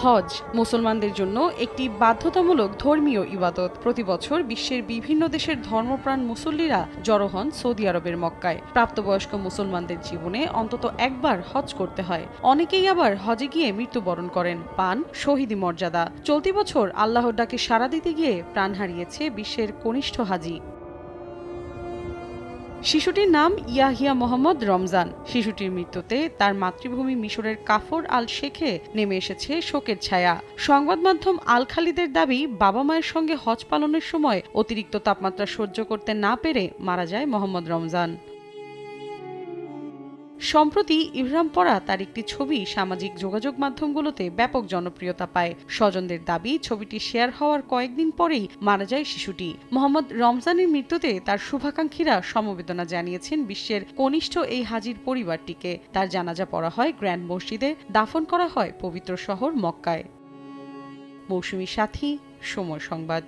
হজ মুসলমানদের জন্য একটি বাধ্যতামূলক ধর্মীয় ইবাদত। প্রতি বছর বিশ্বের বিভিন্ন দেশের ধর্মপ্রাণ মুসল্লিরা জড়ো হন সৌদি আরবের মক্কায়। প্রাপ্তবয়স্ক মুসলমানদের জীবনে অন্তত একবার হজ করতে হয়। অনেকেই আবার হজে গিয়ে মৃত্যুবরণ করেন, পান শহীদি মর্যাদা। চলতি বছর আল্লাহর ডাকে সাড়া দিতে গিয়ে প্রাণ হারিয়েছে বিশ্বের কনিষ্ঠ হাজি। শিশুটির নাম ইয়াহিয়া মোহাম্মদ রমজান। শিশুটির মৃত্যুতে তার মাতৃভূমি মিশরের কাফর আল শেখে নেমে এসেছে শোকের ছায়া। সংবাদ মাধ্যম আল খালিদের দাবি, বাবা মায়ের সঙ্গে হজ পালনের সময় অতিরিক্ত তাপমাত্রা সহ্য করতে না পেরে মারা যায় মোহাম্মদ রমজান। সম্প্রতি ইহরাম পরা তার একটি ছবি সামাজিক যোগাযোগ মাধ্যমগুলোতে ব্যাপক জনপ্রিয়তা পায়। স্বজনদের দাবি, ছবিটি শেয়ার হওয়ার কয়েকদিন পরেই মারা যায় শিশুটি। মোহাম্মদ রমজানের মৃত্যুতে তার শুভাকাঙ্ক্ষীরা সমবেদনা জানিয়েছেন বিশ্বের কনিষ্ঠ এই হাজির পরিবারটিকে। তার জানাজা পড়া হয় গ্র্যান্ড মসজিদে, দাফন করা হয় পবিত্র শহর মক্কায়। মৌসুমী সাথী, সময় সংবাদ।